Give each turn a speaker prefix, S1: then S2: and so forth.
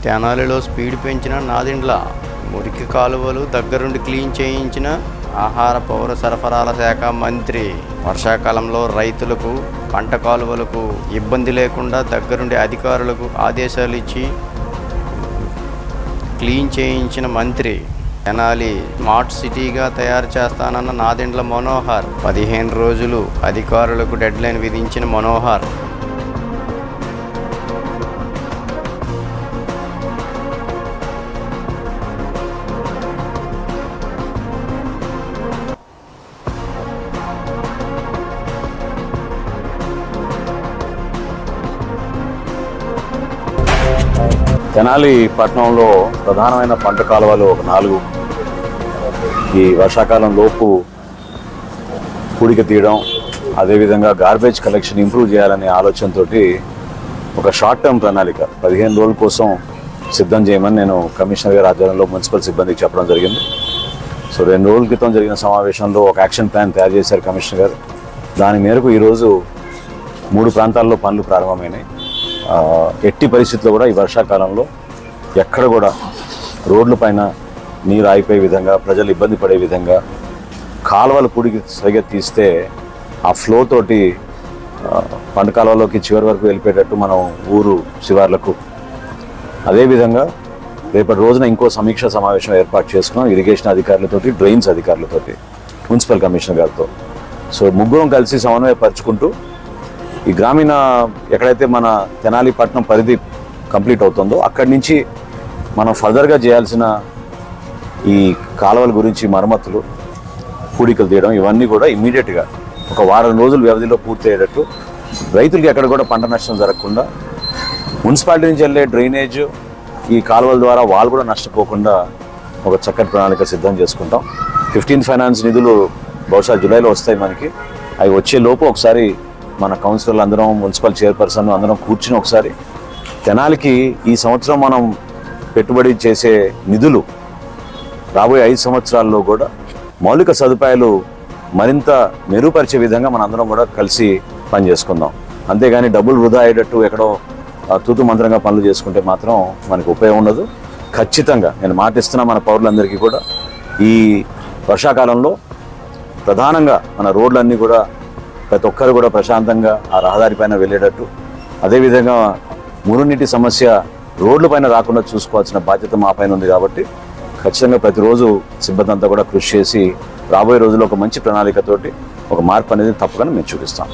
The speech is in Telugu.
S1: తెనాలిలో స్పీడ్ పెంచిన నాదెండ్ల, మురికి కాలువలు దగ్గరుండి క్లీన్ చేయించిన ఆహార పౌర సరఫరాల శాఖ మంత్రి. వర్షాకాలంలో రైతులకు, పంట కాలువలకు ఇబ్బంది లేకుండా దగ్గరుండి అధికారులకు ఆదేశాలు ఇచ్చి క్లీన్ చేయించిన మంత్రి. తెనాలి స్మార్ట్ సిటీగా తయారు చేస్తానన్న నాదెండ్ల మనోహర్. 15 రోజులు అధికారులకు డెడ్లైన్ విధించిన మనోహర్.
S2: తెనాలి పట్టణంలో ప్రధానమైన పంట కాలువలు ఒక 4 ఈ వర్షాకాలం లోపు పూడిక తీయడం, అదేవిధంగా గార్బేజ్ కలెక్షన్ ఇంప్రూవ్ చేయాలనే ఆలోచనతో ఒక షార్ట్ టర్మ్ ప్రణాళిక 15 రోజుల కోసం సిద్ధం చేయమని నేను కమిషనర్ గారి ఆధ్వర్యంలో మున్సిపల్ సిబ్బందికి చెప్పడం జరిగింది. సో 2 రోజుల క్రితం జరిగిన సమావేశంలో ఒక యాక్షన్ ప్లాన్ తయారు చేశారు కమిషనర్ గారు. దాని మేరకు ఈరోజు 3 ప్రాంతాల్లో పనులు ప్రారంభమైనాయి. ఎట్టి పరిస్థితుల్లో కూడా ఈ వర్షాకాలంలో ఎక్కడ కూడా రోడ్ల పైన నీరు ఆగిపోయే విధంగా, ప్రజలు ఇబ్బంది పడే విధంగా కాలువలు పూడికి సరిగ్గా తీస్తే ఆ ఫ్లో తోటి పంట కాలువలోకి చివరి వరకు వెళ్ళిపోయేటట్టు మనం ఊరు శివార్లకు. అదేవిధంగా రేపటి రోజున ఇంకో సమీక్ష సమావేశం ఏర్పాటు చేసుకున్నాం ఇరిగేషన్ అధికారులతోటి, డ్రైన్స్ అధికారులతోటి, మున్సిపల్ కమిషనర్ గారితో. సో ముగ్గురం కలిసి సమన్వయపరుచుకుంటూ ఈ గ్రామీణ ఎక్కడైతే మన తెనాలి పట్టణం పరిధి కంప్లీట్ అవుతుందో అక్కడి నుంచి మనం ఫర్దర్గా చేయాల్సిన ఈ కాలువల గురించి మరమ్మతులు, పూడికలు తీయడం, ఇవన్నీ కూడా ఇమ్మీడియట్గా ఒక వారం రోజుల వ్యవధిలో పూర్తి అయ్యేటట్టు, రైతులకి ఎక్కడ కూడా పంట నష్టం జరగకుండా, మున్సిపాలిటీ నుంచి వెళ్ళే డ్రైనేజ్ ఈ కాలువల ద్వారా వాళ్ళు కూడా నష్టపోకుండా ఒక చక్కటి ప్రణాళిక సిద్ధం చేసుకుంటాం. 15th ఫైనాన్స్ నిధులు బహుశా జూలైలో వస్తాయి మనకి. అవి వచ్చే లోపు ఒకసారి మన కౌన్సిలర్లు అందరం, మున్సిపల్ చైర్పర్సన్ అందరం కూర్చుని ఒకసారి తెనాలికి ఈ సంవత్సరం మనం పెట్టుబడి చేసే నిధులు రాబోయే 5 సంవత్సరాల్లో కూడా మౌలిక సదుపాయాలు మరింత మెరుగుపరిచే విధంగా మన అందరం కూడా కలిసి పనిచేసుకుందాం. అంతేగాని డబ్బులు వృధా అయ్యేటట్టు ఎక్కడో తూతు మంత్రంగా పనులు చేసుకుంటే మాత్రం మనకు ఉపయోగం ఉండదు. ఖచ్చితంగా నేను మాటిస్తున్నా మన పౌరులందరికీ కూడా ఈ వర్షాకాలంలో ప్రధానంగా మన రోడ్లన్నీ కూడా ప్రతి ఒక్కరు కూడా ప్రశాంతంగా ఆ రహదారి పైన వెళ్ళేటట్టు, అదేవిధంగా మురుగునీటి సమస్య రోడ్ల పైన రాకుండా చూసుకోవాల్సిన బాధ్యత మా పైన ఉంది. కాబట్టి ఖచ్చితంగా ప్రతిరోజు సిబ్బంది అంతా కూడా కృషి చేసి రాబోయే రోజుల్లో ఒక మంచి ప్రణాళికతోటి ఒక మార్పు అనేది తప్పకుండా మేము చూపిస్తాం.